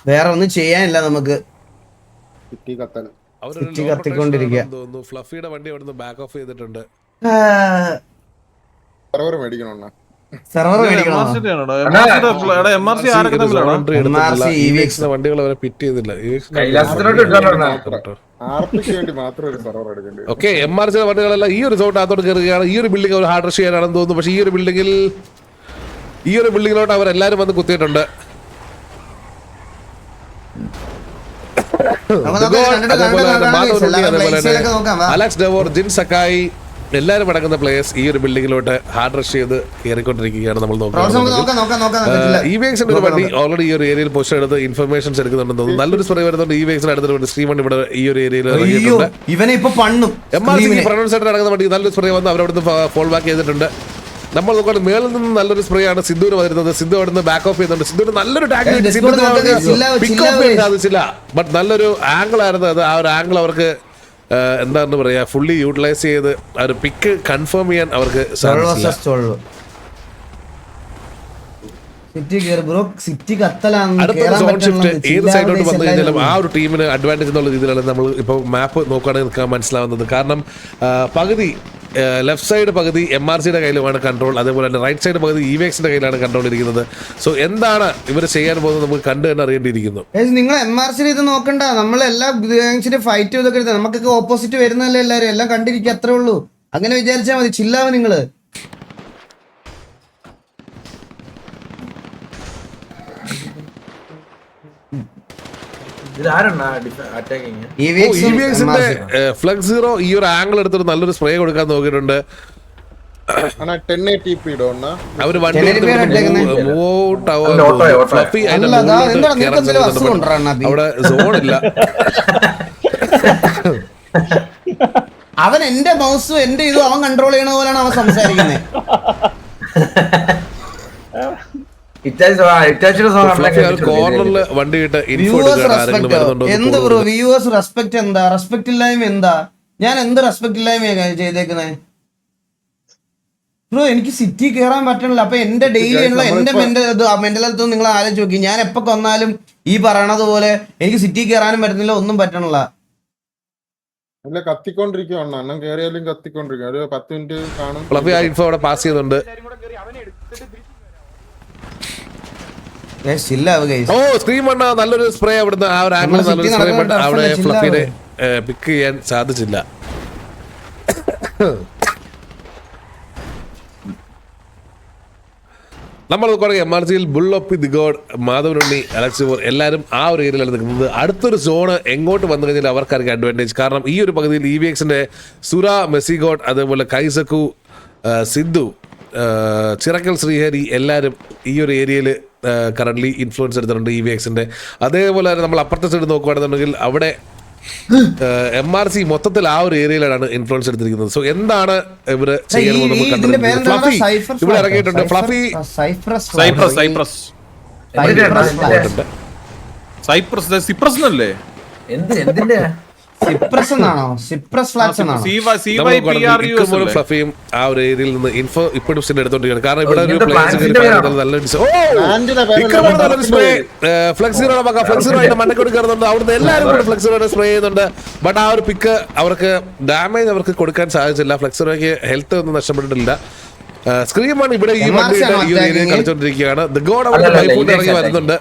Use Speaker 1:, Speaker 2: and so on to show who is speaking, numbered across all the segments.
Speaker 1: വേറെ ഒന്നും ചെയ്യാനില്ല നമുക്ക്. കത്തിക്കൊണ്ടിരിക്കുക.
Speaker 2: ഫ്ലഫിയുടെ വണ്ടി അവിടുന്ന് ബാക്ക് ഓഫ് ചെയ്തിട്ടുണ്ട്.
Speaker 1: സെർവർ
Speaker 2: മേടിക്കണം. വണ്ടികൾ അവരെ പിറ്റ് ചെയ്തില്ല. ഓക്കെ, MRC വണ്ടികളെല്ലാം ഈ ഒരു സോട്ടിനകത്തോട്ട് കയറുകയാണ്. ഈ ഒരു ബിൽഡിംഗ് അവർ ഹാർഡ് റഷ് ചെയ്യാനാണെന്ന് തോന്നുന്നു. പക്ഷേ ഈ ഒരു ബിൽഡിങ്ങിലോട്ട് അവരെല്ലാരും വന്ന് കുത്തിയിട്ടുണ്ട്. അലക്സ് ഡെവോർ, ജിൻ സക്കായി എല്ലാരും അടങ്ങുന്ന പ്ലേയേഴ്സ് ഈ ഒരു ബിൽഡിങ്ങിലോട്ട് ഹാർഡ് റഷ് ചെയ്ത് കയറിക്കൊണ്ടിരിക്കുകയാണ്. നമ്മൾ നോക്കുന്നത് ഇവേക്സിന്റെ ഒരു വണ്ടി ഓൾറെഡി ഈ ഒരു ഏരിയയിൽ പോസ്റ്റ് എടുത്ത് ഇൻഫർമേഷൻസ് എടുക്കുന്നുണ്ടെന്ന് തോന്നുന്നു. നല്ലൊരു സ്പ്രേ വരുന്നുണ്ട്. ഇവേക്സിന് അടുത്തുണ്ട്. ശ്രീമൺ ഇവിടെ ഈ ഒരു ഏരിയയിൽ ഇറങ്ങിയിട്ടുണ്ട്. MRC പ്രൊണൗൺസ് ആയിട്ട് നടക്കുന്ന വണ്ടി നല്ലൊരു സ്പ്രേ വന്ന് അവരവിടുന്ന് ഫോൾ ബാക്ക് ചെയ്തിട്ടുണ്ട്. നമ്മൾ നോക്കുകയാണ് മേളിൽ നിന്ന് നല്ലൊരു സ്പ്രേ ആണ് സിദ്ധുവിന് വരുന്നത്. സിദ്ധു അവിടെ നിന്ന് ബാക്ക് ഓഫ് ചെയ്യുന്നുണ്ട്. സിദ്ധുവിന് നല്ലൊരു ടാഗ് പിക്ക് ഓഫ് ചെയ്യാൻ സാധിച്ചില്ല. ബട്ട് നല്ലൊരു ആംഗിൾ ആയിരുന്നു അത്. ആ ഒരു ആംഗിൾ അവർക്ക് എന്താണെന്ന് പറയാ ഫുള്ളി യൂട്ടിലൈസ് ചെയ്ത് ആ ഒരു പിക്ക് കൺഫേം ചെയ്യാൻ അവർക്ക് സാധിച്ചില്ല. അടുത്ത സോൺ ഷിഫ്റ്റ് ഏത് സൈഡിലോട്ട് വന്നു കഴിഞ്ഞാലും ആ ഒരു ടീമിന് അഡ്വാൻറ്റേജ് എന്നുള്ള രീതിയിലാണ് നമ്മൾ ഇപ്പോൾ മാപ്പ് നോക്കുകയാണെങ്കിൽ നമുക്ക് മനസ്സിലാവുന്നത്. കാരണം പകുതി ലെഫ്റ്റ് സൈഡ് പകുതി MRCയുടെ കയ്യിലുമാണ് കൺട്രോൾ, അതേപോലെ തന്നെ റൈറ്റ് സൈഡ് പകുതി ഇവേക്സിന്റെ കയ്യിലാണ് കൺട്രോൾ ഇരിക്കുന്നത്. സോ എന്താണ് ഇവർ ചെയ്യാൻ പോകുന്നത് നമുക്ക് കണ്ടു തന്നെ അറിയേണ്ടിയിരിക്കുന്നു.
Speaker 1: നിങ്ങൾ MRC ഇത് നോക്കണ്ട, നമ്മൾ എല്ലാ ഫൈറ്റ് ചെയ്തൊക്കെ നമുക്കൊക്കെ ഓപ്പോസിറ്റ് വരുന്നല്ലേ എല്ലാവരും എല്ലാം കണ്ടിരിക്കുക, അത്രേ ഉള്ളൂ. അങ്ങനെ വിചാരിച്ചാൽ മതി. ചില്ലാവ് നിങ്ങള്.
Speaker 2: ഫ്ലക്സ് സീറോ ഈ ഒരു ആംഗിൾ എടുത്തിട്ട് നല്ലൊരു സ്പ്രേ കൊടുക്കാൻ നോക്കിയിട്ടുണ്ട്. അവര് വണ്ടി ഫ്ലഫി അവിടെ സോണില്ല.
Speaker 1: അവൻ എന്റെ മൗസും എന്റെ ഇതും അവൻ കൺട്രോൾ ചെയ്യണ പോലെയാണ് അവൻ സംസാരിക്കുന്നത്.
Speaker 2: കോർണറിൽ വണ്ടി
Speaker 1: എന്ത് ബ്രോ വ്യൂവേഴ്സ് റെസ്പെക്ട് എന്താ? റെസ്പെക്ട് ഇല്ലായ്മ എന്താ? ഞാൻ എന്ത് റെസ്പെക്ട് ഇല്ലായ്മ ചെയ്തേക്കുന്നേ ബ്രോ? എനിക്ക് സിറ്റി കയറാൻ പറ്റണില്ല. അപ്പൊ എന്റെ ഡെയിലി ഉള്ള എന്റെ മെന്റൽ ഹെൽത്ത് നിങ്ങൾ ആലോചിച്ച് നോക്കി. ഞാൻ എപ്പോ കൊന്നാലും ഈ പറയണത് പോലെ എനിക്ക് സിറ്റി കയറാനും പറ്റുന്നില്ല, ഒന്നും പറ്റണില്ല.
Speaker 3: കത്തിക്കൊണ്ടിരിക്കുകയാണ് അണ്ണൻ കയറിയാലും കത്തിക്കൊണ്ടിരിക്കും. ഒരു 10 മിനിറ്റ് കാണും.
Speaker 2: ഇൻഫോ അവിടെ പാസ് ചെയ്യുന്നുണ്ട്. ഓ സ്ക്രീൻ വണ്ണ നല്ലൊരു സ്പ്രേ അവിടുന്ന് ആ ഒരു ആംഗിൾ നല്ലൊരു സ്പ്രേ. ബട്ട് അവിടെ ഫ്ലഫിനെ പിക്ക് ചെയ്യാൻ സാധിച്ചില്ല. നമ്മൾ നോക്കുകയാണെങ്കിൽ MRCയിൽ ബുള്ളൊപ്പി ദി ഗോഡ്, മാധവനുണ്ണി, അലക്സ് എല്ലാവരും ആ ഒരു ഏരിയയിലാണ് നിൽക്കുന്നത്. അടുത്തൊരു സോണ് എങ്ങോട്ട് വന്നു കഴിഞ്ഞാൽ അവർക്കായിരിക്കും അഡ്വാൻറ്റേജ്. കാരണം ഈ ഒരു പകുതിയിൽ EVXന്റെ സുര, മെസ്സിഗോഡ്, അതേപോലെ കൈസക്കു, സിദ്ധു, ചിറക്കൽ ശ്രീഹരി എല്ലാവരും ഈ ഒരു ഏരിയയിൽ കറന്റ് ഇൻഫ്ലുവൻസ് എടുത്തിട്ടുണ്ട് EVXന്റെ. അതേപോലെ തന്നെ നമ്മൾ അപ്പുറത്തെ സൈഡ് നോക്കുകയാണെന്നുണ്ടെങ്കിൽ അവിടെ MRC മൊത്തത്തിൽ ആ ഒരു ഏരിയയിലാണ് ഇൻഫ്ലുവൻസ് എടുത്തിരിക്കുന്നത്. സോ എന്താണ് ഇവര് ചെയ്യാൻ പോകുന്നത്? ഫ്ലഫി ഇവിടെ ഇറങ്ങിയിട്ടുണ്ട്. ഫ്ലഫി
Speaker 4: സൈപ്രസ്
Speaker 2: ഫ്ലഫിയും ആ ഒരു ഏരിയയിൽ നിന്ന് ഇൻഫോ ഇപ്പോഴും എടുത്തോണ്ടിരിക്കുകയാണ്. കാരണം ഇവിടെ ഒരു ഫ്ലക്സിറോയുടെ മണ്ടക്കോട് കയറുന്നുണ്ട്. അവിടുന്ന് എല്ലാവരും കൂടെ ഫ്ലക്സിറോയുടെ സ്പ്രേ ചെയ്യുന്നുണ്ട്. ബട്ട് ആ ഒരു പിക്ക് അവർക്ക് ഡാമേജ് അവർക്ക് കൊടുക്കാൻ സാധിച്ചില്ല. ഫ്ലക്സിറോയ്ക്ക് ഹെൽത്ത് ഒന്നും നഷ്ടപ്പെട്ടിട്ടില്ല. സ്ക്രീമാണ് ഇവിടെ ഈ വണ്ടിയുടെ ഈ ഒരു ഏരിയ കളിച്ചോണ്ടിരിക്കുകയാണ്. ദ ഗോഡ് അവിടെ ബൈഫൂട്ട് ഇറങ്ങി വരുന്നുണ്ട്.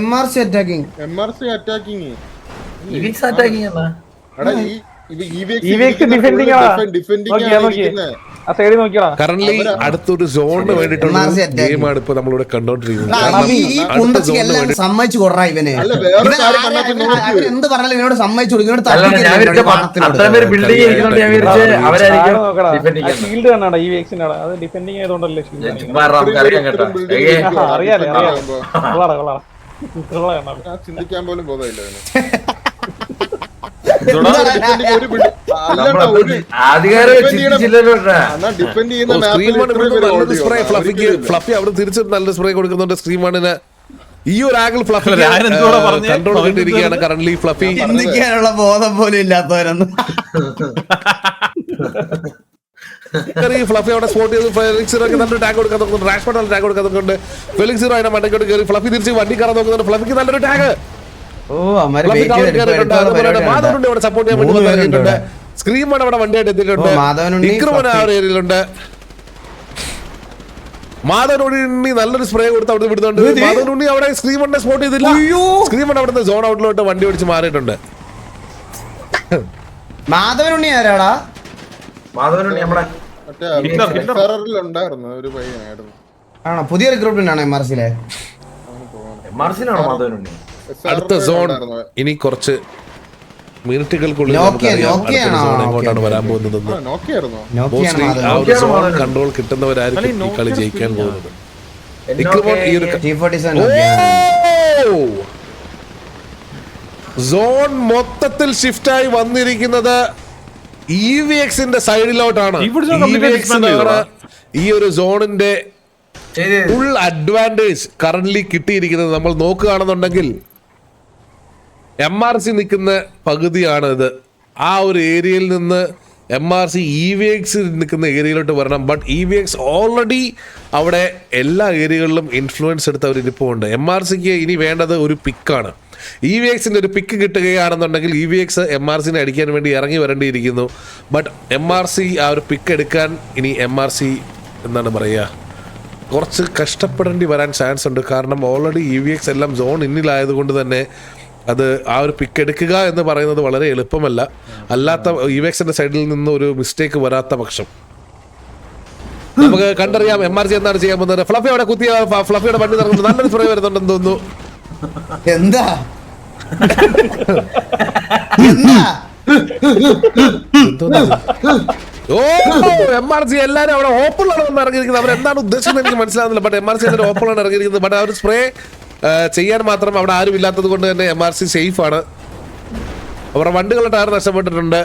Speaker 1: MRC അറ്റാക്കിങ്
Speaker 2: കറന്റ്ലി അടുത്തൊരു സോണിന് വേണ്ടിയിട്ടുള്ള ഗെയിമാണ് ഇപ്പൊ നമ്മളിവിടെ കണ്ടോണ്ടിരിക്കുന്നത്.
Speaker 1: സമ്മതിച്ചു കൊടുറാ ഇവന്. എന്ത് പറഞ്ഞാലും ഇവനോട് സമ്മതിച്ചു കൊടുക്കും.
Speaker 3: ചിന്തിക്കാൻ പോലും ബോധമില്ല.
Speaker 2: ഫ്ലഫി അവിടെ തിരിച്ച് നല്ല സ്പ്രേ കൊടുക്കുന്നുണ്ട്. സ്ക്രീമാണിന് ഈ ഒരു ആംഗിൾ ഫ്ലഫി കൺട്രോൾ ചെയ്തിരിക്കുകയാണ് കറന്റ്ലി. ഫ്ലഫി
Speaker 1: ചിന്തിക്കാനുള്ള ബോധം പോലും ഇല്ലാത്തവരൊന്നും
Speaker 2: ഫ്ലഫി അവിടെ സ്പോട്ട് ചെയ്ത് ഫെലിക്സ് സീറോയ്ക്ക് നല്ലൊരു ടാഗ് കൊടുക്കാൻ നോക്കുന്നുണ്ട്. റാഷ്ഫോർഡ് നല്ല ടാഗ് കൊടുക്കാൻ നോക്കുന്നുണ്ട്. ഫെലിക്സ് സീറോ അതിന്റെ മണ്ടയ്ക്കോട്ട് കയറി ഫ്ലഫി തിരിച്ച് വണ്ടി കയറാൻ നോക്കുന്നുണ്ട്. ഫ്ലഫിക്ക് നല്ലൊരു ടാഗ്.
Speaker 1: ഓ അമ്മാര്
Speaker 2: ഫ്ലഫി
Speaker 1: വെയിറ്റ്
Speaker 2: കവർ
Speaker 1: ചെയ്തിട്ട്
Speaker 2: കയറിയിട്ടുണ്ട്. അതുപോലെ തന്നെ മാധവനുണ്ണി അവിടെ സപ്പോർട്ട് ചെയ്യാൻ വേണ്ടി ഇറങ്ങിയിട്ടുണ്ട്. സ്ക്രീമൺ അവിടെ വണ്ടിയായിട്ട് എത്തിയിട്ടുണ്ട്. ഇക്രമൻ ആ ഒരു ഏരിയയിലുണ്ട്. മാധവനുണ്ണി നല്ലൊരു സ്പ്രേ കൊടുത്ത് അവിടെ വിടുന്നുണ്ട്. മാധവനുണ്ണി അവിടെ സ്ക്രീമണിനെ സ്പോട്ട് ചെയ്തില്ല. സ്ക്രീമൺ അവിടുന്ന് സോൺ ഔട്ടിലോട്ട് വണ്ടി ഓടിച്ച് മാറിയിട്ടുണ്ട്.
Speaker 1: മാധവനുണ്ണി ആരാടാ?
Speaker 5: മാധവനുണ്ണി നമ്മുടെ
Speaker 3: മറ്റേ SRR-ൽ ഒരു പയ്യനായിരുന്നു.
Speaker 1: ആണോ പുതിയ റിക്രൂട്ട്മെന്റ് ആണോ MRC-ലെ?
Speaker 5: മാർസിനാണോ മാധവനുണ്ണി?
Speaker 2: അടുത്ത സോൺ ഇനി കുറച്ച് മിനിറ്റുകൾക്കുള്ളിൽ എങ്ങോട്ടാണ് വരാൻ പോകുന്നതെന്ന്
Speaker 3: നോക്കിയായിരുന്നോ?
Speaker 2: മോസ്റ്റ്ലി ആ ഒരു സോൺ കൺട്രോൾ കിട്ടുന്നവരായിരിക്കും ഈ കളി ജയിക്കാൻ പോകുന്നത്. സോൺ മൊത്തത്തിൽ ഷിഫ്റ്റായി വന്നിരിക്കുന്നത് EVX-ന്റെ സൈഡിലോട്ടാണ്. ഈ ഒരു സോണിന്റെ ഫുൾ അഡ്വാൻറ്റേജ് കറന്റ്ലി കിട്ടിയിരിക്കുന്നത്. നമ്മൾ നോക്കുകയാണെന്നുണ്ടെങ്കിൽ MRC നിൽക്കുന്ന പകുതിയാണ് ഇത്. ആ ഒരു ഏരിയയിൽ നിന്ന് MRC EVX നിൽക്കുന്ന ഏരിയയിലോട്ട് വരണം. ബട്ട് EVX ഓൾറെഡി അവിടെ എല്ലാ ഏരിയകളിലും ഇൻഫ്ലുവൻസ് എടുത്ത ഒരു ഇരിപ്പുണ്ട്. MRCക്ക് ഇനി വേണ്ടത് ഒരു പിക്കാണ്. EVX-ന്റെ ഒരു പിക്ക് കിട്ടുകയാണെന്നുണ്ടെങ്കിൽ EVX MRC-നെ അടിക്കാൻ വേണ്ടി ഇറങ്ങി വരേണ്ടിയിരിക്കുന്നു. ബട്ട് MRC ആ ഒരു പിക്ക് എടുക്കാൻ ഇനി MRC എന്താണ് പറയുക, കുറച്ച് കഷ്ടപ്പെടേണ്ടി വരാൻ ചാൻസ് ഉണ്ട്. കാരണം ഓൾറെഡി EVX എല്ലാം സോൺ ഇന്നിലായതുകൊണ്ട് തന്നെ അത് ആ ഒരു പിക്ക് എടുക്കുക എന്ന് പറയുന്നത് വളരെ എളുപ്പമല്ല. അല്ലാത്ത EVX-ന്റെ സൈഡിൽ നിന്ന് ഒരു മിസ്റ്റേക്ക് വരാത്ത പക്ഷം നമുക്ക് കണ്ടറിയാം MRC എന്താണ് ചെയ്യാൻ പോകുന്നത്. ഫ്ലഫി അവിടെ കുത്തിയ ഫ്ലഫിയുടെ വണ്ടി നടക്കുന്നത് നല്ലൊരു സ്പ്രേ വരുന്നുണ്ടെന്ന് തോന്നുന്നു.
Speaker 1: എന്താ
Speaker 2: ഓ MRC എല്ലാരും അവിടെ ഓപ്പണിലാണ് ഇറങ്ങിയിരിക്കുന്നത്. അവർ എന്താണ് ഉദ്ദേശിക്കുന്നത് എനിക്ക് മനസ്സിലാകുന്നില്ല. ബട്ട് MRC എല്ലാവരും ഓപ്പണിലാണ് ഇറങ്ങിയിരിക്കുന്നത്. ബട്ട് ആ ഒരു സ്പ്രേ ചെയ്യാൻ മാത്രം അവിടെ ആരും ഇല്ലാത്തത് കൊണ്ട് തന്നെ MRC സേഫ് ആണ്. അവരുടെ വണ്ടികളുടെ ടയർ നഷ്ടപ്പെട്ടിട്ടുണ്ട്.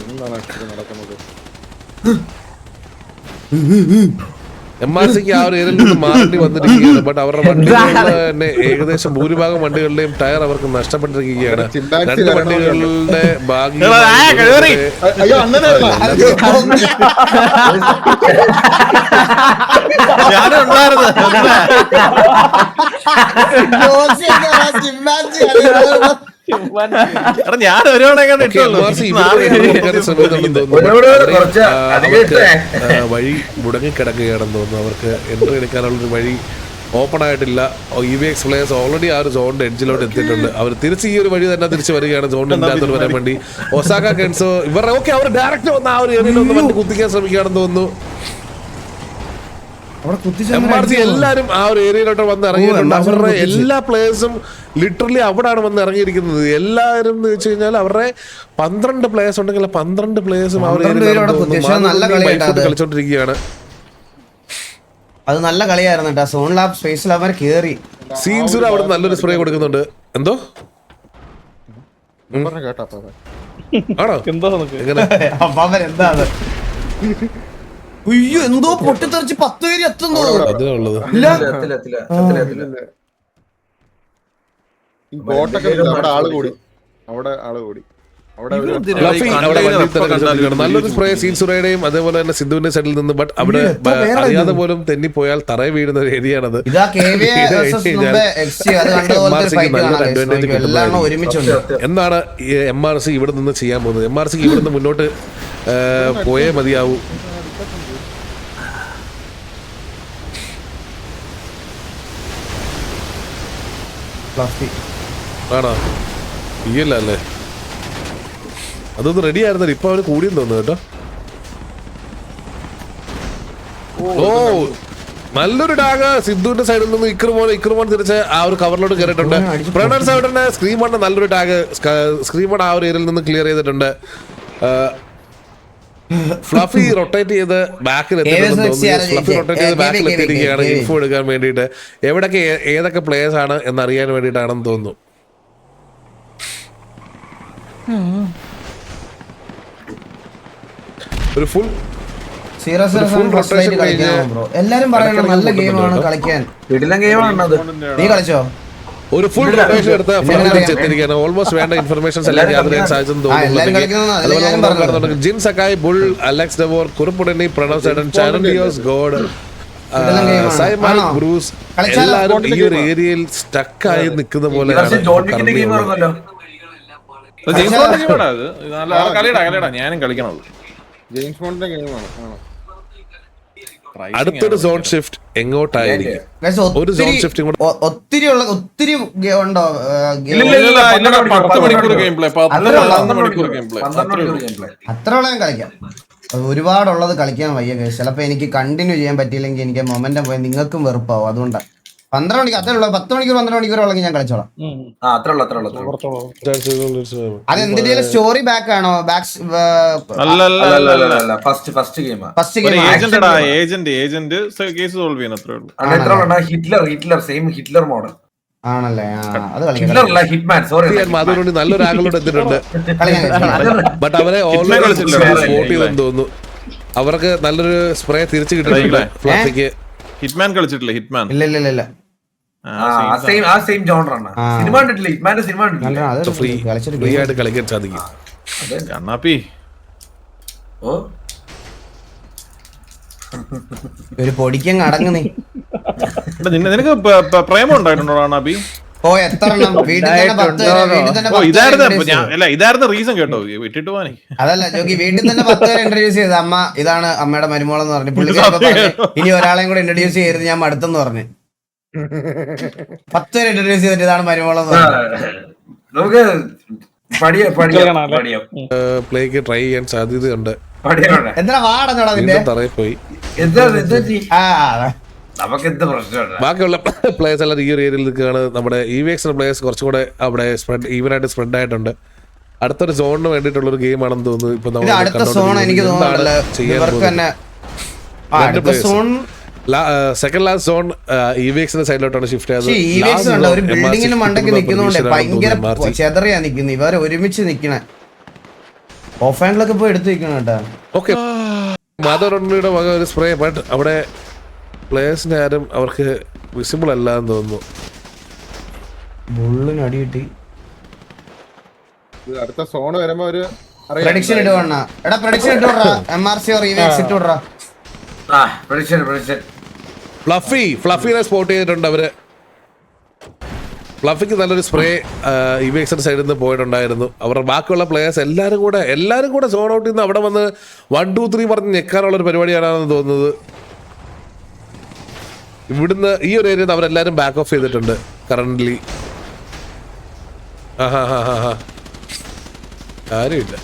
Speaker 3: എന്താണ് നടക്കുന്നത്?
Speaker 2: MRCക്ക് ആ ഒരു ഏരിയയിൽ നിന്ന് മാറേണ്ടി വന്നിരിക്കുകയാണ്. ബട്ട് അവരുടെ വണ്ടികളുടെ തന്നെ ഏകദേശം ഭൂരിഭാഗം വണ്ടികളുടെയും ടയർ അവർക്ക് നഷ്ടപ്പെട്ടിരിക്കുകയാണ്. രണ്ട് വണ്ടികളുടെ
Speaker 4: ഞാൻ
Speaker 2: വഴി മുടങ്ങിക്കിടക്കുകയാണെന്ന് തോന്നുന്നു. അവർക്ക് എൻട്രി എടുക്കാനുള്ളൊരു വഴി ഓപ്പൺ ആയിട്ടില്ല. EVX പ്ലേയേഴ്സ് ഓൾറെഡി ആ ഒരു സോണിന്റെ എഡ്ജിലോട്ട് എത്തിയിട്ടുണ്ട്. അവർ തിരിച്ച് ഈ ഒരു വഴി തന്നെ തിരിച്ചു വരികയാണ് സോണിന്റെ അകത്തോട്ട് വരാൻ വേണ്ടി. ഒസാക കെൻസോ ഇവരുടെ ഓക്കെ അവർ ഡയറക്റ്റ് വന്ന് ആ ഒരു ഏരിയയിൽ ഒന്ന് വണ്ടി കുത്തിക്കാൻ ശ്രമിക്കുകയാണെന്ന് തോന്നുന്നു. MRC എല്ലാരും ആ ഒരു ഏരിയയിലോട്ട് വന്ന് ഇറങ്ങിയിട്ടുണ്ട്. അവരുടെ എല്ലാ പ്ലേയേഴ്സും ലിറ്ററലി അവിടെയാണ് വന്ന് ഇറങ്ങിയിരിക്കുന്നത്. എല്ലാവരും എന്ന് വെച്ച് കഴിഞ്ഞാൽ അവരുടെ 12 പ്ലേയേഴ്സ് ഉണ്ടെങ്കിൽ 12 പ്ലേയേഴ്സും ആ ഒരു ഏരിയയിൽ കളിച്ചോണ്ടിരിക്കുകയാണ്.
Speaker 1: അത് നല്ല കളിയായിരുന്നു കേട്ടോ. സോൺ ലാബ് സ്പേസ് ലാബ് കേറി
Speaker 2: സീൻസുര അവിടെ നല്ലൊരു സ്പ്രേ കൊടുക്കുന്നുണ്ട്. എന്തോ ആണോ എങ്ങനെ
Speaker 1: എന്താണ് അയ്യോ എന്തോ പൊട്ടിത്തെറിച്ച് 10 പേര് എത്തുന്നു.
Speaker 2: അതിനുള്ളത്
Speaker 3: ഈ ബോട്ടൊക്കെ അവിടെ ആള് കൂടി.
Speaker 2: നല്ലൊരു സ്പ്രേ സീൻസുറയുടെയും അതേപോലെ തന്നെ സിന്ധുവിന്റെ സൈഡിൽ നിന്ന്. ബട്ട് അവിടെ അറിയാതെ പോലും തെന്നിപ്പോയാൽ തറയെ വീഴുന്ന ഒരു ഏരിയയാണത്. എന്താണ് MRC ഇവിടെ നിന്ന് ചെയ്യാൻ പോകുന്നത്? MRCക്ക് ഇവിടെ നിന്ന് മുന്നോട്ട് പോയേ മതിയാവൂ. ആണോ ഇല്ല അല്ലേ? അതൊന്ന് റെഡി ആയിരുന്നല്ലോ. ഇപ്പൊ അവര് കൂടിയെന്ന് തോന്നുന്നു കേട്ടോ. ഓ നല്ലൊരു ടാഗ് സിദ്ധുവിന്റെ സൈഡിൽ നിന്ന് ഇക്രമോൻ തിരിച്ച് ആ ഒരു കവറിലോട്ട് കയറിയിട്ടുണ്ട്. പ്രണർ സൈഡിന്റെ സ്ക്രീമണ് നല്ലൊരു ടാഗ് സ്ക്രീമൺ ആ ഒരു ഏരിയയിൽ നിന്ന് ക്ലിയർ ചെയ്തിട്ടുണ്ട്. ഫ്ലഫി റൊട്ടേറ്റ് ചെയ്ത് ബാക്കിൽ എത്തിയിരിക്കുകയാണ് ഇൻഫോ എടുക്കാൻ വേണ്ടിയിട്ട്. എവിടൊക്കെ ഏതൊക്കെ പ്ലേയേഴ്സ് ആണ് എന്നറിയാൻ വേണ്ടിയിട്ടാണെന്ന് തോന്നുന്നു. ഒരു ഫുൾ
Speaker 1: എല്ലാരും പറയണം നല്ല ഗെയിമാണ് കളിക്കാൻ.
Speaker 5: വീട്ടിലെ ഗെയിമാണ്.
Speaker 1: നീ കളിച്ചോ?
Speaker 2: ഒരു ഫുൾ റൊട്ടേഷൻ എടുത്ത് ഫ്രണ്ടിലേക്ക് എത്തിയിരിക്കുകയാണ്. ഓൾമോസ്റ്റ് വേണ്ട ഇൻഫർമേഷൻസ് എല്ലാം ഗ്യാദർ ചെയ്യാൻ സാധിച്ചെന്ന് തോന്നുന്നു. Jin Sakai, Bull, Alex Devore, കുറുപ്പുടനി, പ്രണവ് സൈഡൻ, ചാനഡിയോസ്, ഗോഡ്, സൈമൺ, ബ്രൂസ് എല്ലാരും ഈ ഒരു ഏരിയയിൽ സ്റ്റക്കായി നിൽക്കുന്ന പോലെയാണ്.
Speaker 4: ഞാനും കളിക്കണത്
Speaker 3: ജെയിംസ് ബോണ്ടിന്റെ ഗെയിമാണ്.
Speaker 2: അടുത്തൊരു സോൺ ഷിഫ്റ്റ് എങ്ങോട്ടായിരിക്കും? ഒരു സോൺ ഷിഫ്റ്റ്
Speaker 1: ഒത്തിരി ഉണ്ടോ?
Speaker 4: 10 മണിക്കൂർ ഗെയിം പ്ലേ, 12 മണിക്കൂർ ഗെയിം പ്ലേ.
Speaker 1: അത്രോളം ഞാൻ കളിക്കാം. ഒരുപാടുള്ളത് കളിക്കാൻ വയ്യ കേസ്. ചിലപ്പോ എനിക്ക് കണ്ടിന്യൂ ചെയ്യാൻ പറ്റിയില്ലെങ്കിൽ എനിക്ക് മൊമെന്റം പോയി നിങ്ങൾക്കും വെറുപ്പാവും. അതുകൊണ്ടാണ് 12 മണിക്ക് അത്രേ ഉള്ളൂ. 10 മണിക്കൂർ 12 മണിക്കൂറുള്ളെങ്കിൽ ഞാൻ കളിച്ചോളാം. അതെന്തിന്റെ സ്റ്റോറി ബാക്ക് ആണോ?
Speaker 5: First game
Speaker 4: agent case solve ചെയ്യുന്ന അത്രേ ഉള്ളൂ.
Speaker 5: ഹിറ്റ്ലർ മോഡൽ
Speaker 1: ആണല്ലേ? അത് കളിക്കാം.
Speaker 5: ഹിറ്റ്മാൻ സോറി
Speaker 2: അതുകൊണ്ട് നല്ലൊരു ആംഗിളോട് എത്തിയിട്ടുണ്ട്. ബട്ട് അവരെ ഓൾറെഡി സ്പോട്ട് ചെയ്തെന്ന് തോന്നുന്നു. അവർക്ക് നല്ലൊരു സ്പ്രേ തിരിച്ചു കിട്ടിയിട്ടുണ്ട്. ഫ്ലഫിക്ക്
Speaker 4: ഹിറ്റ്മാൻ കളിച്ചിട്ടില്ല. ഹിറ്റ്മാൻ
Speaker 1: ഇല്ല
Speaker 5: സെയിം ജോണറാണ്. സിനിമ കണ്ടിട്ടില്ല, ഹിറ്റ്മാന്റെ സിനിമ കണ്ടിട്ടില്ല.
Speaker 2: ഫ്രീ ആയിട്ട് കളിക്കാൻ സാധിക്കും.
Speaker 4: കണ്ണാപ്പി
Speaker 1: ഒരു പൊടിക്കങ്ങ് അടങ്ങ് നീ.
Speaker 4: നിനക്ക് പ്രേമം ഉണ്ടായിട്ടുണ്ടോ കണ്ണാപ്പി?
Speaker 1: ഓ എത്ര എണ്ണം വീട്ടിൽ തന്നെ 10
Speaker 4: ഇതായിരുന്നു റീസൺ കേട്ടോ വിട്ടിട്ട് പോവാനേ.
Speaker 1: അതല്ല ജോക്കി, വീട്ടിൽ തന്നെ 10 പേരെ ഇൻട്രൊഡ്യൂസ് ചെയ്ത് അമ്മ ഇതാണ് അമ്മയുടെ മരുമോളെന്ന് പറഞ്ഞു. പുള്ളിക്കാരി ഇനി ഒരാളെയും കൂടെ ഇൻട്രൊഡ്യൂസ് ചെയ്യരുത്, ഞാൻ മടുത്തെന്ന് പറഞ്ഞു. 10 പേരെ ഇൻട്രൊഡ്യൂസ് ചെയ്തിട്ട് ഇതാണ് മരുമോളെന്ന് പറഞ്ഞു.
Speaker 2: പ്ലേക്ക് ട്രൈ ചെയ്യാൻ സാധ്യതയുണ്ട്.
Speaker 1: എന്താ വാടന്നോടാ നിന്റെ
Speaker 2: തറയിൽ പോയി. ബാക്കിയുള്ള പ്ലേയേഴ്സ് എല്ലാം ഈ ഒരു ഏരിയയിൽ നിൽക്കുകയാണ്. നമ്മുടെ EVX പ്ലേയേഴ്സ് കുറച്ചും കൂടെ അവിടെ ഈവനായിട്ട് സ്പ്രെഡ് ആയിട്ടുണ്ട്. അടുത്തൊരു സോണിന് വേണ്ടിയിട്ടുള്ള ഒരു ഗെയിം ആണെന്ന് തോന്നുന്നു. ഇപ്പൊ സെക്കൻഡ് ലാസ്റ്റ് സോൺ EVX സൈഡിലോട്ടാണ് ഷിഫ്റ്റ് ചെയ്തത്.
Speaker 1: ഒരു ബിൽഡിങ്ങിന് മണ്ടയ്ക്ക് നിൽക്കുന്നോണ്ട് ഭയങ്കര ചെതറിയാ നിക്കുന്നത്. ഇവർ ഒരുമിച്ച് നിക്കണേ. ഓഫ് ആംഗിളൊക്കെ പോയി എടുത്ത് നിൽക്കണം കേട്ടാ.
Speaker 2: ഓക്കെ, മാധവരുടെ വക ഒരു സ്പ്രേ. ബട്ട് അവിടെ പ്ലേയേഴ്സിന്റെ ആരും അവർക്ക് വിസിബിൾ അല്ല എന്ന് തോന്നുന്നു.
Speaker 1: ബുള്ളിന് അടി കിട്ടി.
Speaker 3: അടുത്ത സോൺ വരുമ്പോ ഒരു
Speaker 1: പ്രഡിക്ഷൻ ഇടുവാ. എടാ പ്രഡിക്ഷൻ ഇട്ടുവിടാ. MRC or EVX ഇട്ടുവിടാ.
Speaker 2: ഫ്ലഫിനെ സ്പോട്ട് ചെയ്തിട്ടുണ്ട് അവര്. ഫ്ലഫിക്ക് നല്ലൊരു സ്പ്രേ EVX സൈഡിൽ നിന്ന് പോയിട്ടുണ്ടായിരുന്നു. അവരുടെ ബാക്കിയുള്ള പ്ലേയേഴ്സ് എല്ലാവരും കൂടെ സോൺ ഔട്ട് ചെയ്യുന്ന അവിടെ വന്ന് 1 2 3 പറഞ്ഞ് ഞെക്കാനുള്ള ഒരു പരിപാടിയാണെന്ന് തോന്നുന്നത്. ഇവിടുന്ന് ഈ ഒരു ഏരിയയിൽ അവരെല്ലാരും ബാക്ക് ഓഫ് ചെയ്തിട്ടുണ്ട് കറന്റ്ലി. കാര്യമില്ല.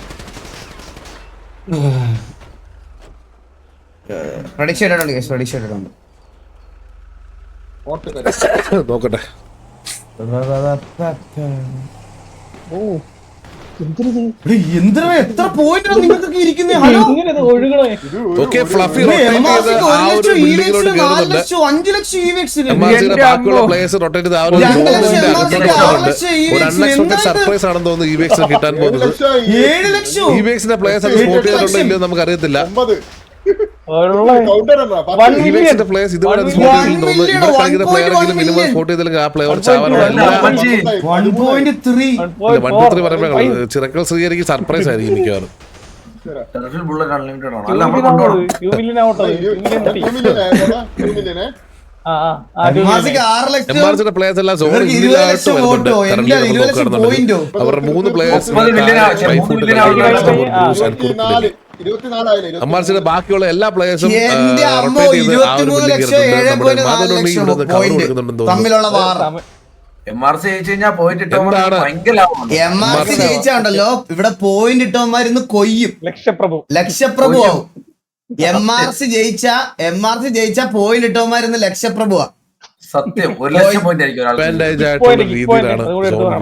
Speaker 2: നോക്കട്ടെ.
Speaker 1: എത്ര പോയിന്റ് നിങ്ങൾക്ക് ഇരിക്കുന്നത്?
Speaker 2: ഓക്കെ, ഫ്ലഫി ബാക്കിയുള്ള പ്ലേയേഴ്സ് റൊട്ടേറ്റ് ചെയ്ത് ആ ഒരു അൺഎക്സ്പെക്ടഡ് സർപ്രൈസ് ആണെന്ന് തോന്നുന്നു EVX കിട്ടാൻ പോകുന്നത്. EVX പ്ലേയേഴ്സ് അത് സ്പോട്ട് ചെയ്തിട്ടുണ്ടോ ഇല്ലയോ നമുക്ക് അറിയത്തില്ല. പ്ലേയേഴ്സ് ഇതുവരെ കളിക്കുന്ന പ്ലെയറെങ്കിലും മിനിമം സ്പോട്ട് ചെയ്തില്ലെങ്കിൽ ആ പ്ലെയർ ചാവാനുള്ള ചിറക്കൽ ശ്രീ സർപ്രൈസ് ആയിരിക്കും മിക്കവാറും. പ്ലേയേഴ്സ് എല്ലാം അവരുടെ 3 പ്ലേയേഴ്സ് അമ്മാർസിന്റെ ബാക്കിയുള്ള എല്ലാ പ്ലേയേഴ്സും
Speaker 1: ജയിച്ചാണ്ടല്ലോ ഇവിടെ പോയിന്റ് ഇട്ടവന്മാരിന്ന് കൊയ്യും. ലക്ഷപ്രഭു ആവും. MRC ജയിച്ച പോയിന്റ് ഇട്ടവന്മാരിന്ന് ലക്ഷപ്രഭുവാ.
Speaker 5: സത്യം 1 ലക്ഷം പോയിന്റ്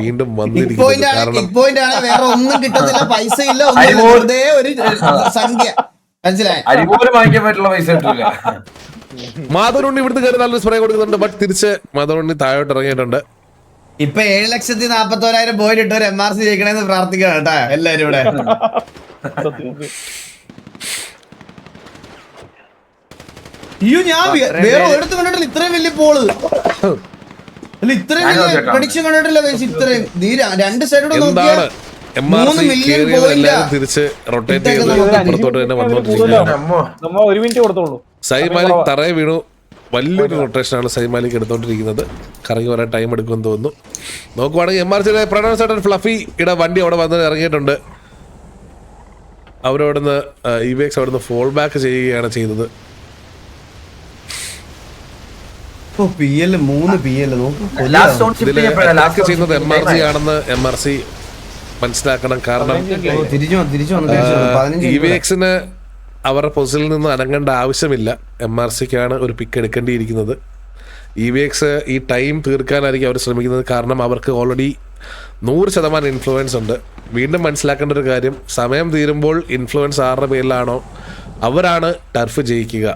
Speaker 2: വീണ്ടും
Speaker 1: പോയിന്റ് ആണ്. വേറെ ഒന്നും കിട്ടത്തില്ല, പൈസ ഇല്ല, ഒന്നും വെറുതെ ഒരു സംഖ്യ. മനസ്സിലായി?
Speaker 5: അരിപോലും വാങ്ങിക്കാൻ പറ്റുള്ള പൈസ കിട്ടില്ല.
Speaker 2: മാധവനുണ്ണി ഇവിടുത്തെ കയറി നല്ലൊരു സ്പ്രേ കൊടുക്കുന്നുണ്ട്. ബട്ട് തിരിച്ച് മാധവനുണ്ണി താഴോട്ട് ഇറങ്ങിയിട്ടുണ്ട്.
Speaker 1: ഇപ്പൊ 7,41,000 പോയിന്റ് ഇട്ട് ഒരു MRC ജയിക്കണേന്ന് പ്രാർത്ഥിക്കണം കേട്ടാ എല്ലാരും ഇവിടെ. അയ്യോ, ഞാൻ വേറെ ഒരിടത്ത് കണ്ടിട്ടില്ല ഇത്രയും വലിയ പോള്. അല്ല ഇത്രയും പ്രഡിക്ഷൻ കണ്ടിട്ടില്ല guys, ഇത്രയും നീ രണ്ട് സൈഡോട്
Speaker 2: എന്താണ്
Speaker 1: നോക്കിയാൽ
Speaker 2: MRC
Speaker 1: 3 million
Speaker 2: കേറിയത്
Speaker 1: point
Speaker 2: എല്ലാവരും തിരിച്ച് റൊട്ടേറ്റ് ചെയ്ത് അപ്പുറത്തോട്ട് തന്നെ വന്നോണ്ടിരിക്കുകയാണ്.
Speaker 6: നമ്മ 1 മിനിറ്റ് കൊടുത്തോളൂ.
Speaker 2: സൈമാലിക് തറയെ വീണു. വലിയൊരു റൊട്ടേഷനാണ് സൈമാലിക് എടുത്തോണ്ടിരിക്കുന്നത്. കറങ്ങി വരാൻ ടൈം എടുക്കുമെന്ന് തോന്നുന്നു. നോക്കുവാണെങ്കിൽ MRCയുടെ പ്രണവ് ചേട്ടൻ ഫ്ലഫിയുടെ വണ്ടി അവിടെ വന്ന് ഇറങ്ങിയിട്ടുണ്ട്. അവരവിടുന്ന് EVX അവിടുന്ന് ഫോൾ ബാക്ക് ചെയ്യുകയാണ് ചെയ്തത്.
Speaker 1: PL 3 PL
Speaker 2: ഇതില് അറ്റാക്ക് ചെയ്യുന്നത് MRC ആണെന്ന് MRC മനസ്സിലാക്കണം. കാരണം EVXന് അവരുടെ പൊസിഷനിൽ നിന്ന് അനങ്ങേണ്ട ആവശ്യമില്ല. MRCക്കാണ് ഒരു പിക്ക് എടുക്കേണ്ടിയിരിക്കുന്നത്. EVX ഈ ടൈം തീർക്കാനായിരിക്കും അവർ ശ്രമിക്കുന്നത്. കാരണം അവർക്ക് ഓൾറെഡി 100% ഇൻഫ്ലുവൻസ് ഉണ്ട്. വീണ്ടും മനസ്സിലാക്കേണ്ട ഒരു കാര്യം, സമയം തീരുമ്പോൾ ഇൻഫ്ലുവൻസ് ആരുടെ പേരിലാണോ അവരാണ് ടർഫ് ജയിക്കുക.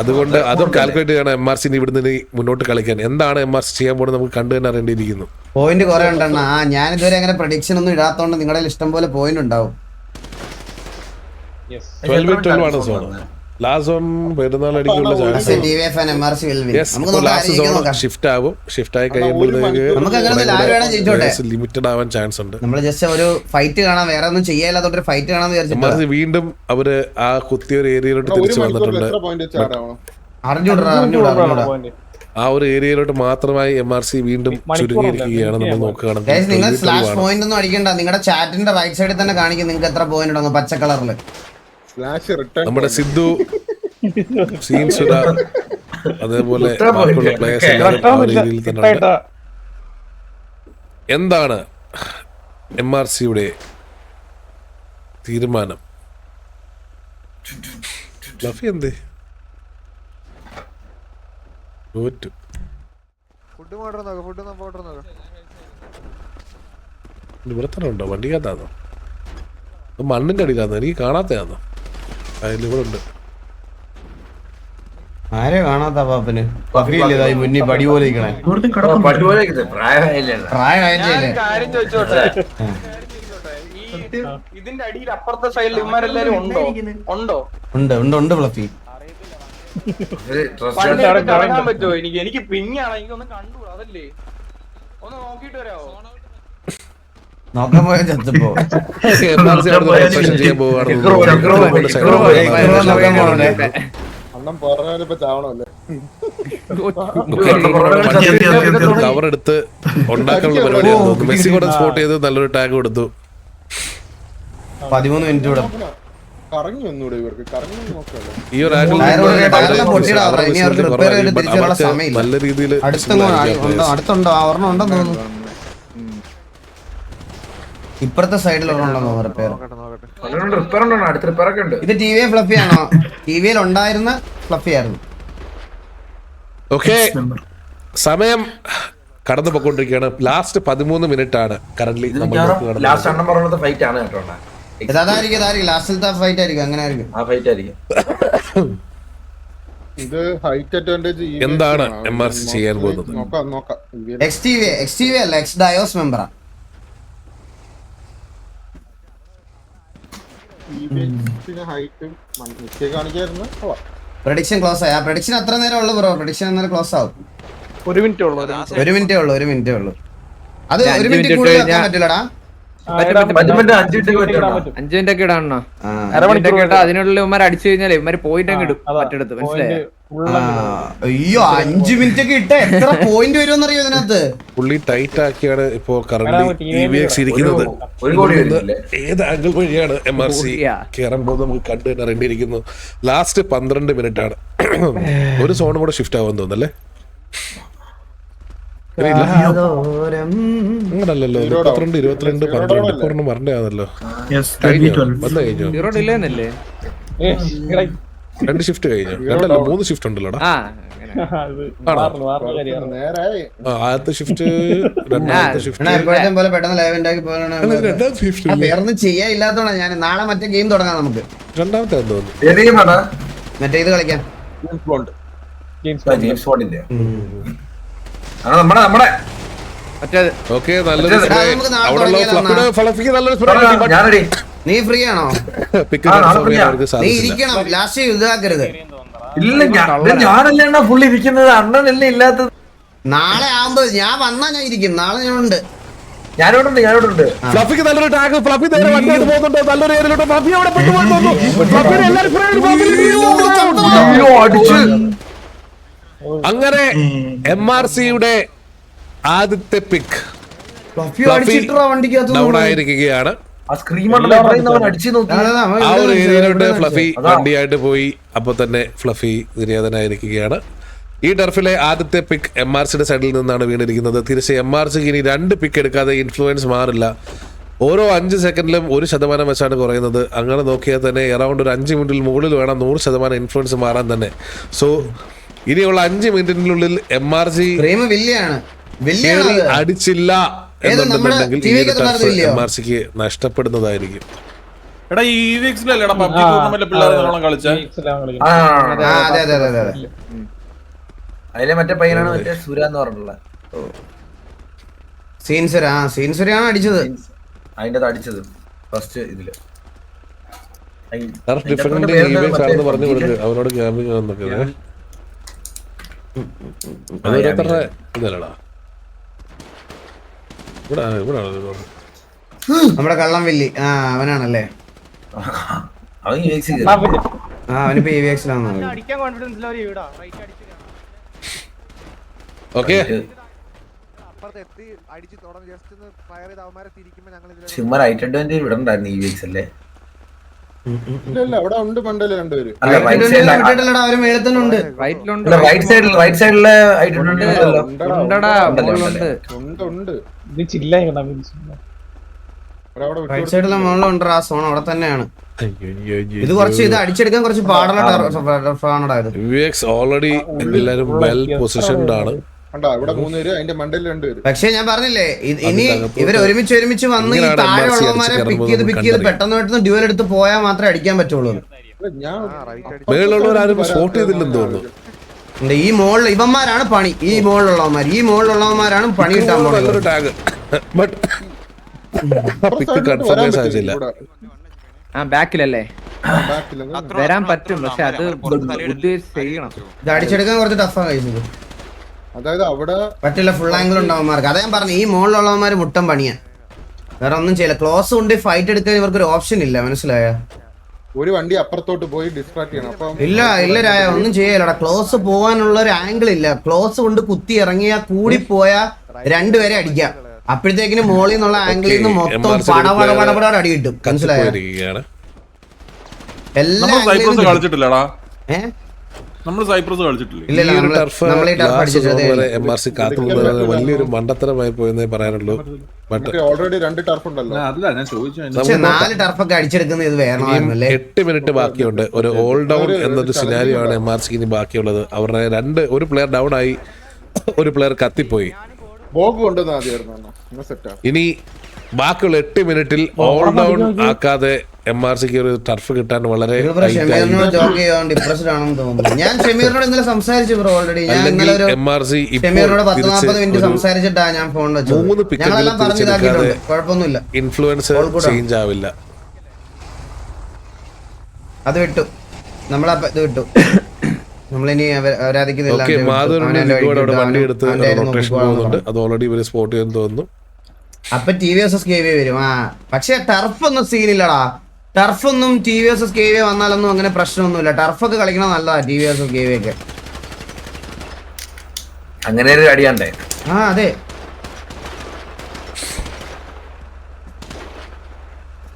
Speaker 2: അതുകൊണ്ട് അതും കാൽക്കുലേറ്റ് ചെയ്യണം MRC ഇവിടുന്ന് മുന്നോട്ട് കളിക്കാൻ. എന്താണ് MRC ചെയ്യാൻ പോകുന്നത് നമുക്ക് കണ്ടു തന്നെ അറിയേണ്ടിയിരിക്കുന്നു.
Speaker 1: പോയിന്റ് കുറെ ഉണ്ടെണ്ണ. ഞാൻ ഇതുവരെ അങ്ങനെ പ്രഡിക്ഷൻ ഒന്നും ഇടാത്തോണ്ട് നിങ്ങളുടെ ഇഷ്ടം പോലെ പോയിന്റ് ഉണ്ടാവും.
Speaker 2: 12 ആണ് സോൺ. ലാസ്റ്റ് സോൺ പെരുന്നാൾ അടിക്കുള്ള ചാൻസ് ഷിഫ്റ്റ് ആവും. ഷിഫ്റ്റ് ആയി കഴിയുമ്പോഴത്തേക്ക് ലിമിറ്റഡ് ആവാൻ ചാൻസ് ഉണ്ട്.
Speaker 1: നമ്മള് ജസ്റ്റ് ഒരു ഫൈറ്റ് കാണാൻ, വേറെ ഒന്നും ചെയ്യാല്ലാത്തോണ്ട് ഫൈറ്റ് കാണാൻ വിചാരിച്ചു.
Speaker 2: വീണ്ടും അവര് ആ കുത്തിയ ഒരു ഏരിയയിലോട്ട് തിരിച്ചു വന്നിട്ടുണ്ട്. ആ ഒരു ഏരിയയിലോട്ട് മാത്രമായി MRC വീണ്ടും ചുരുങ്ങിയിരിക്കുകയാണ്. നമ്മൾ നോക്കുകയാണെങ്കിൽ
Speaker 1: നിങ്ങൾ സ്ലാഷ് പോയിന്റ് ഒന്നും അടിക്കണ്ട. നിങ്ങളുടെ ചാറ്റിന്റെ റൈറ്റ് സൈഡിൽ തന്നെ കാണിക്കും നിങ്ങൾക്ക് എത്ര പോയിന്റ് ഉണ്ടെന്ന് പച്ച കളറിൽ.
Speaker 2: നമ്മുടെ സിദ്ധു, സീൻസുര, അതേപോലെ ബാക്കിയുള്ള പ്ലേയേഴ്സ് എല്ലാവരും ആ രീതിയിൽ തന്നെ. എന്താണ് MRCയുടെ തീരുമാനം? ലഫി എന്തേ തോറ്റു? ഇവിടെ തന്നെ ഉണ്ടോ? വണ്ടിക്കകത്താന്നോ? മണ്ണിന്റെ അടിയിലാന്നോ? എനിക്ക് കാണാത്തയാന്നോ? അതിലിവിടെ ഉണ്ട്.
Speaker 1: ആരെ കാണാത്ത പാപ്പന് മുന്നിൽ പടി പോലെ
Speaker 6: ഇതിന്റെ അടിയിൽ അപ്പുറത്തെ സൈഡിൽ ഇവന്മാരെല്ലാരും ഉണ്ടോ?
Speaker 1: ഉണ്ട് ഫ്ലഫി.
Speaker 6: കാണാൻ പറ്റുമോ? എനിക്ക് പിങ്ങാണ്. എനിക്കൊന്ന് കണ്ടു. അതല്ലേ ഒന്ന് നോക്കിട്ട് വരാവോ?
Speaker 1: നോക്കാൻ പോയ ചത്തപ്പോ
Speaker 2: കവർ എടുത്ത് ഉണ്ടാക്കാനുള്ള പരിപാടിയാണ്. മെസ്സി കൂടെ സ്പോട്ട് ചെയ്ത് നല്ലൊരു ടാഗ് കൊടുത്തു.
Speaker 1: 13 മിനിറ്റ് കൂടെ
Speaker 2: ഈ ഒരു നല്ല രീതിയിൽ
Speaker 1: അടുത്തുണ്ടോ? ഒരെണ്ണം ഉണ്ടെന്ന് തോന്നുന്നു. ഇപ്പുറത്തെ സൈഡിലുണ്ടോ റിപ്പയർ? ഇത് TV ഫ്ലഫി ആണോ? TVയിൽ ഉണ്ടായിരുന്ന ഫ്ലഫി ആയിരുന്നു.
Speaker 2: ഓക്കെ, സമയം കടന്നു പോയിക്കൊണ്ടിരിക്കുകയാണ്. ലാസ്റ്റ് 13 മിനിറ്റ് ആണ് കറന്റ്
Speaker 1: ലാസ്റ്റിലത്തെ ഫൈറ്റ് ആയിരിക്കും. അങ്ങനെ ആയിരിക്കും.
Speaker 2: എന്താണ് MRC ചെയ്യാൻ പോകുന്നത്?
Speaker 1: XTV അല്ല, എക്സ് ഡയോസ് മെമ്പറാ. പ്രഡിക്ഷൻ ക്ലോസ് ആയി. ആ പ്രഡിക്ഷൻ അത്ര നേരം ഉള്ളു ബ്രോ. പ്രഡിക്ഷൻ അന്നേരം ക്ലോസ് ആവും.
Speaker 6: 1 മിനിറ്റേ ഉള്ളൂ.
Speaker 1: അത് 1 മിനിറ്റ് കൂടുതൽ വെക്കാൻ പറ്റില്ലടാ.
Speaker 7: 5 മിനിറ്റ് ഒക്കെ ഇടാണോ? അതിനുള്ളിൽ ഇവന്മാർ അടിച്ചു കഴിഞ്ഞാൽ ഇവന്മാര് പോയിന്റ് അങ്ങ് ഇടും മറ്റെടുത്ത്. മനസ്സിലായോ?
Speaker 1: അയ്യോ 5 മിനിറ്റ് ഒക്കെ ഇട്ട എത്ര പോയിന്റ് വരുമെന്ന് അറിയോ ഇതിനകത്ത്?
Speaker 2: പുള്ളി ടൈറ്റ് ആക്കിയാണ് ഇപ്പോ കറന്റ് EVX ഇരിക്കുന്നത്. ഏത് ആംഗിൾ വഴിയാണ് MRC കയറാൻ പോകുന്നത് നമുക്ക് കണ്ടു തന്നെ അറിയേണ്ടിയിരിക്കുന്നു. ലാസ്റ്റ് 12 മിനിറ്റ് ആണ്. ഒരു സോൺ കൂടെ ഷിഫ്റ്റ് ആവാൻ തോന്നല്ലേ? അങ്ങനല്ലോ. 22, 22, 12 മറണ്ടാണല്ലോ. വന്നു കഴിഞ്ഞു. 2 ഷിഫ്റ്റ് കഴിഞ്ഞു. 3 ഷിഫ്റ്റ് ഉണ്ടല്ലോടാ. ആദ്യത്തെ ഷിഫ്റ്റ്, രണ്ടാമത്തെ ഷിഫ്റ്റ്.
Speaker 1: വേറൊന്നും ചെയ്യാനില്ലാത്തോണ്ടാ ഞാൻ നാളെ മറ്റേ ഗെയിം തുടങ്ങാം. നമുക്ക്
Speaker 2: രണ്ടാമത്തെ തോന്നുന്നു
Speaker 1: മറ്റേ ഇത് കളിക്കാം. നീ ഫ്രീ ആണോ? നീ ഇരിക്കണം. ലാസ്റ്റ് ഇതാക്കരുത്.
Speaker 5: ഇല്ല, ഞാനല്ലേ ഫുള്ള് ഇരിക്കുന്നത്. അണ്ണനല്ലേ ഇല്ലാത്തത്.
Speaker 1: നാളെ ആവുമ്പോ ഞാൻ വന്നാ ഞാൻ ഇരിക്കും. നാളെ ഞാൻ ഉണ്ട്.
Speaker 5: ഞാനോടുണ്ട്.
Speaker 2: ഫ്ലഫിക്ക് നല്ലൊരു ടാഗ്. ഫ്ലഫി നേരെ വണ്ടിയായിട്ട് പോകുന്നുണ്ട്. നല്ലൊരു ഏരിയയിലോട്ട് ഫ്ലഫി അവിടെ പെട്ടുപോകുന്നു. ഫ്ലഫിനെ എല്ലാവരും അങ്ങനെ MRCയുടെ ആദ്യത്തെ പിക്ക് ഡൗൺ ആയിരിക്കുകയാണ്. ആ ഒരു ഏരിയയിലോട്ട് ഫ്ലഫി വണ്ടിയായിട്ട് പോയി. അപ്പൊ തന്നെ ഫ്ലഫി നിര്യാതനായിരിക്കുകയാണ്. ഈ ടർഫിലെ ആദ്യത്തെ പിക്ക് MRCയുടെ സൈഡിൽ നിന്നാണ് വീണിരിക്കുന്നത്. തിരിച്ച് MRCക്ക് ഇനി 2 പിക്ക് എടുക്കാതെ ഇൻഫ്ലുവൻസ് മാറില്ല. ഓരോ 5 സെക്കൻഡിലും 1% വെച്ചാണ് കുറയുന്നത്. അങ്ങനെ നോക്കിയാൽ തന്നെ അറൗണ്ട് ഒരു 5 മിനിറ്റിൽ മുകളിൽ വേണം 100% ഇൻഫ്ലുവൻസ് മാറാൻ തന്നെ. സോ ഇനിയുള്ള 5 മിനിറ്റിനുള്ളിൽ MRC അടിച്ചില്ല എന്നുണ്ടെങ്കിൽ ഈ ഒരു ടർഫ് MRCക്ക് നഷ്ടപ്പെടുന്നതായിരിക്കും.
Speaker 4: എടാ ഈ വീക്സിലല്ലേടാ പബ്ജി ടൂർണമെന്റിലെ പിള്ളേർ നല്ലോണം കളിച്ചേ.
Speaker 5: അതിലെ മറ്റേ പയ്യനാണ് മറ്റേ സുര എന്ന് പറഞ്ഞിട്ടുള്ള
Speaker 1: സീൻസുരാണ് അടിച്ചത്.
Speaker 5: അതിന്റെ അടിച്ചത് ഫസ്റ്റ് ഇതില്
Speaker 2: പറഞ്ഞു കൊടുക്കുക അവരോട് ക്യാമ്പിങ് വന്നൊക്കെ. ഇതല്ലടാ
Speaker 1: നമ്മുടെ കള്ളം വില്ലി. അവനാണല്ലേ? അവനിപ്പോ EVX-ലാണ്.
Speaker 2: ഓക്കെ
Speaker 5: വിടണ്ടായിരുന്നു EVX അല്ലേ?
Speaker 3: അവിടെ ഉണ്ട് പണ്ടല്ലേ രണ്ടുപേര്.
Speaker 5: റൈറ്റ് സൈഡിലെ
Speaker 1: റൈറ്റ് സൈഡിലെ മുകളിലുണ്ട്. ആ സോൺ അവിടെ തന്നെയാണ്. ഇത് അടിച്ചെടുക്കാൻ കുറച്ച് പാടുള്ള ടർഫാണടാ ഇത്.
Speaker 2: ഓൾറെഡി എല്ലാരും വെൽ പൊസിഷൻഡ് ആണ്.
Speaker 1: പക്ഷെ ഞാൻ പറഞ്ഞില്ലേ, ഇനി ഇവർ ഒരുമിച്ച് വന്ന് ഈ താഴെയുള്ളവന്മാരെ പിക്ക് ചെയ്ത് പെട്ടെന്ന് ഡ്യൂവൽ എടുത്ത് പോയാൽ മാത്രമേ അടിക്കാൻ പറ്റുള്ളൂ. ഈ മോളിൽ ഇവന്മാരാണ് പണി. ഈ മോളിലുള്ളവന്മാരാണ് പണി കിട്ടാൻ പോകുന്നത്.
Speaker 7: ബാക്കിലല്ലേ വരാൻ പറ്റും. പക്ഷെ അത് ചെയ്യണം.
Speaker 1: ഇത് അടിച്ചെടുക്കാൻ കുറച്ച് ടഫാ കഴിച്ചത്.
Speaker 3: അതായത് അവിടെ
Speaker 1: പറ്റില്ല, ഫുൾ ആംഗിൾ ഉണ്ടാവുമാർക്ക്. അതാ ഞാൻ പറഞ്ഞു, ഈ മുകളിലുള്ളവന്മാര് മുട്ടം പണിയാ. വേറെ ഒന്നും ചെയ്യില്ല. ക്ലോസ് കൊണ്ട് ഫൈറ്റ് എടുക്കാൻ ഇവർക്കൊരു ഓപ്ഷൻ ഇല്ല. മനസ്സിലായ?
Speaker 3: ഒരു വണ്ടി അപ്പുറത്തോട്ട് പോയി ഡിസ്ട്രാക്ട് ചെയ്യണം.
Speaker 1: ഇല്ല രായ, ഒന്നും ചെയ്യലടാ. ക്ലോസ് പോകാനുള്ള ഒരു ആംഗിൾ ഇല്ല. ക്ലോസ് കൊണ്ട് കുത്തി ഇറങ്ങിയാ കൂടിപ്പോയാ 2 പേരെ അടിക്കാം. അപ്പോഴത്തേക്കിന് മോളിൽ നിന്നുള്ള ആംഗിളിൽ നിന്ന് മൊത്തം പടപടപടപട അടി കിട്ടും. മനസ്സിലായ? എല്ലാ
Speaker 4: കളിച്ചിട്ടില്ലടാ. നമ്മള് സൈപ്രസ് കളിച്ചിട്ടില്ല.
Speaker 2: വലിയൊരു മണ്ടത്തരമായി പോയെന്നേ പറയാനുള്ളൂ.
Speaker 3: ഓൾറെഡി 2 ടർഫ് ഉണ്ടല്ലോ.
Speaker 1: 4 ടർഫൊക്കെ അടിച്ചെടുക്കുന്നത് ഇത് വേറെ.
Speaker 2: 8 മിനിറ്റ് ബാക്കിയുണ്ട്. ഒരു ഓൾ ഡൗൺ എന്നൊരു സിനാരിയോ ആണ് MRCക്ക് ഇനി ബാക്കിയുള്ളത്. അവരുടെ ഒരു പ്ലെയർ ഡൗൺ ആയി, ഒരു പ്ലെയർ കത്തിപ്പോയി. ഇനി ബാക്കിയുള്ള 8 മിനിറ്റിൽ ഓൾ ഡൗൺ ആക്കാതെ MRCക്ക് ഒരു ടർഫ് കിട്ടാൻ വളരെ
Speaker 1: ഞാൻ ഷമീറിനോട് ഇന്നലെ സംസാരിച്ചു ബ്രോ. ഓൾറെഡി ഞാൻ ഷമീറിനോട് 10-40 മിനിറ്റ് സംസാരിച്ചിട്ടാ ഞാൻ ഫോൺ വെച്ചു. ഞങ്ങളെല്ലാം പറഞ്ഞിതാക്കിയിട്ടുണ്ട്. കുഴപ്പമൊന്നുമില്ല.
Speaker 2: ഇൻഫ്ലുവൻസ് ചേഞ്ച് ആവില്ല.
Speaker 1: അത് വിട്ടു. നമ്മളത് വിട്ടു. നമ്മളിനി അവരാധിക്കുന്നില്ല.
Speaker 2: വണ്ടി എടുത്ത് റൊട്ടേഷൻ പോകുന്നുണ്ട്. അത് ഓൾറെഡി ഇവര് സ്പോട്ട് ചെയ്യാൻ തോന്നുന്നു.
Speaker 1: അപ്പൊ TVS KV വരും. പക്ഷെ ടർഫ് ഒന്നും സീനില്ലടാ. ടർഫൊന്നും TVS KV വന്നാലൊന്നും അങ്ങനെ പ്രശ്നമൊന്നുമില്ല. ടർഫൊക്കെ കളിക്കണം നല്ലതാ. TVS KV ഒക്കെ
Speaker 5: അങ്ങനെ ഒരു അടിയാണ്ടേ.
Speaker 1: അതെ.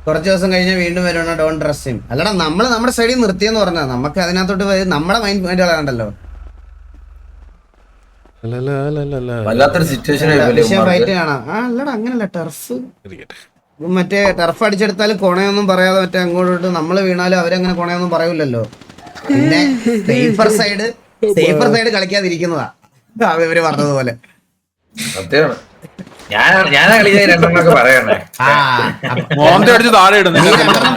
Speaker 1: കുറച്ച് ദിവസം കഴിഞ്ഞാൽ വീണ്ടും വരണം. Don't trust him. അല്ലടാ, നമ്മള് നമ്മുടെ സൈഡിൽ നിർത്തിയെന്ന് പറഞ്ഞാ നമുക്ക് അതിനകത്തോട്ട് നമ്മുടെ മൈൻഡ് കളയണ്ടല്ലോ.
Speaker 5: വല്ലാത്തൊരു സിറ്റുവേഷൻ
Speaker 1: ഫൈറ്റ് കാണാം. അല്ലടാ, അങ്ങനല്ല. ടർഫ് മറ്റേ ടർഫ് അടിച്ചെടുത്താലും കൊണയൊന്നും പറയാതെ മറ്റേ അങ്ങോട്ട് നമ്മള് വീണാലും അവരങ്ങനെ കൊണയൊന്നും പറയൂലല്ലോ. പിന്നെ സേഫർ സൈഡ് കളിക്കാതിരിക്കുന്നതാ ഇവര് പറഞ്ഞതുപോലെ.
Speaker 5: സത്യമാണ്. ഞാനാ കളിക്കാൻ രണ്ടെണ്ണൊക്കെ പറയണേ.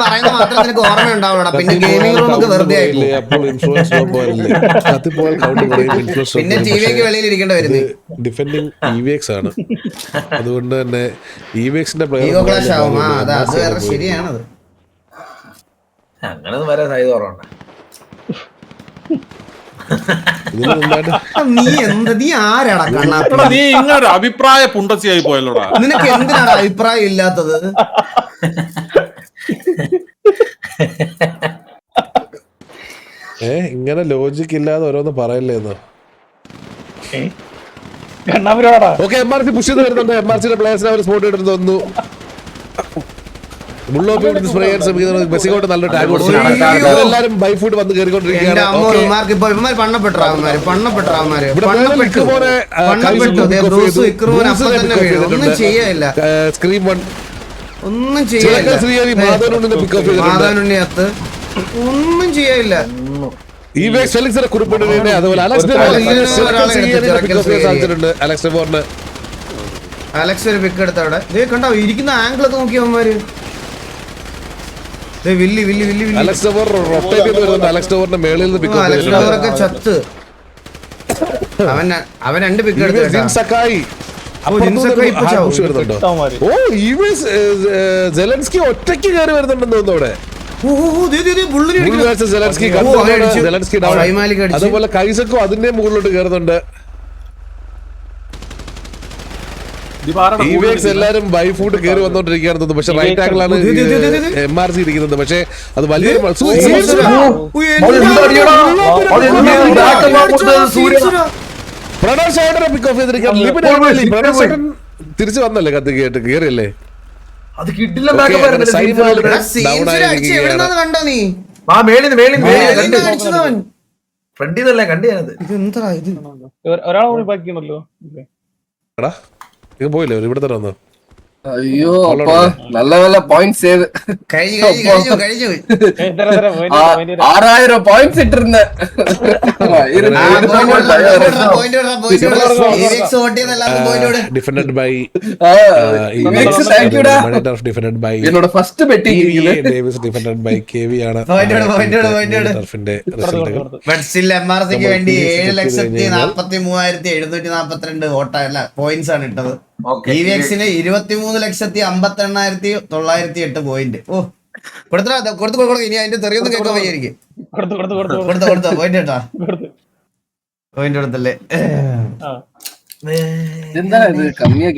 Speaker 1: പറയുന്നത് മാത്രം നിനക്ക് ഓർമ്മ ഉണ്ടാവുള്ളൂ. പിന്നെ ഗെയിമിംഗ് റൂം ഒക്കെ വെറുതെ ആയില്ലേ. പിന്നെ ടിവിക്ക് വെളിയിൽ ഇരിക്കേണ്ടി വരുന്നത്.
Speaker 2: ഡിഫെൻഡിങ് EVX ആണ്. അതുകൊണ്ട് തന്നെ EVXന്റെ
Speaker 1: ഈഗോ ക്ലാഷ് ആവും. അത് വേറെ ശരിയാണത്.
Speaker 5: അങ്ങനെ വരാൻ സാധ്യത കുറവുണ്ട്.
Speaker 2: ഇതിന് മുമ്പായിട്ട്
Speaker 1: നീ ആരാടാ കണ്ണാപ്പി?
Speaker 4: എടാ, നീ ഇങ്ങനെ അഭിപ്രായ പുണ്ടച്ചിയായി പോയല്ലോടാ.
Speaker 1: നിനക്ക് എന്തിനാണ് അഭിപ്രായം ഇല്ലാത്തത്?
Speaker 2: ഇങ്ങനെ ലോജിക് ഇല്ലാതെ ഓരോന്ന് പറയല്ലേന്നോ. ഓക്കെ, MRC പുഷ് ചെയ്ത് വരുന്നുണ്ട്. MRCയുടെ പ്ലേയേഴ്സിനെ അവർ സ്പോട്ട് ചെയ്തിട്ട് തോന്നുന്നു. മെസ്സിക്കോട്ട് നല്ല ടാഗ് കൊടുത്തിട്ടുണ്ട്. എല്ലാരും ബൈ ഫുഡ് വന്ന് കയറിക്കൊണ്ടിരിക്കുകയാണ്. സ്ക്രീൻ വൺ
Speaker 1: ഒന്നും ചെയ്യില്ല. ഒന്നും ചെയ്യില്ല.
Speaker 2: കുറിപ്പിട്ടുണ്ട്. അതുപോലെ
Speaker 1: അലക്സ് ഒരു പിക്ക് എടുത്ത അവിടെ കണ്ടോ ഇരിക്കുന്ന ആംഗിൾ ഒക്കെ നോക്കി അവന്മാര്. ചത്ത് അവൻ 2 പിക്ക് എടുത്തു.
Speaker 2: ഒറ്റയ്ക്ക് കയറി വരുന്നുണ്ടെന്ന് തോന്നുന്നു അവിടെ. അതുപോലെ കൈസക്കും അതിന്റെ മുകളിലോട്ട് കയറുന്നുണ്ട്. എല്ലാരും ബൈ ഫുഡ് കയറി വന്നോണ്ടിരിക്കുകയാണ് തോന്നുന്നു. പക്ഷെ റൈറ്റ് ആംഗിളാണ് MRC ഇരിക്കുന്നത്. പക്ഷെ അത് വലിയൊരു പ്രണവ് ഷോട്ടറെ പിക്ക് ഓഫ് ചെയ്തിരിക്കുകയാണ്. തിരിച്ചു വന്നല്ലേ കത്ത് കേട്ട് കയറിയല്ലേ.
Speaker 5: അത് കിട്ടില്ല. ഫ്രണ്ടിന്നല്ലേ കണ്ടിയാണത്.
Speaker 6: ഒരാളെ കൂടി ബാക്കിയുണ്ടല്ലോ.
Speaker 2: എടാ ഇത് പോയില്ലേ ഇവിടെ തന്നെ വന്നു.
Speaker 8: അയ്യോ നല്ല നല്ല പോയിന്റ്സ് 6000 പോയിന്റ്സ് ഇട്ടിരുന്ന എന്നോട് ഫസ്റ്റ് ബെറ്റി
Speaker 1: വേണ്ടി 7,43,742 വോട്ടല്ല പോയിന്റ്സ് ആണ് ഇട്ടത്. EVXന് 23,58,908 പോയിന്റ്. ഓ കൊടുത്തു ഇനി അതിന്റെ തെറിയൊന്നും കേൾക്കാൻ വയ്യായിരിക്കും. കൊടുത്ത പോയിന്റ് കേട്ടാ പോയിന്റ് കൊടുത്തല്ലേ.
Speaker 8: എന്താ ഇത് കമ്മിയാക്കി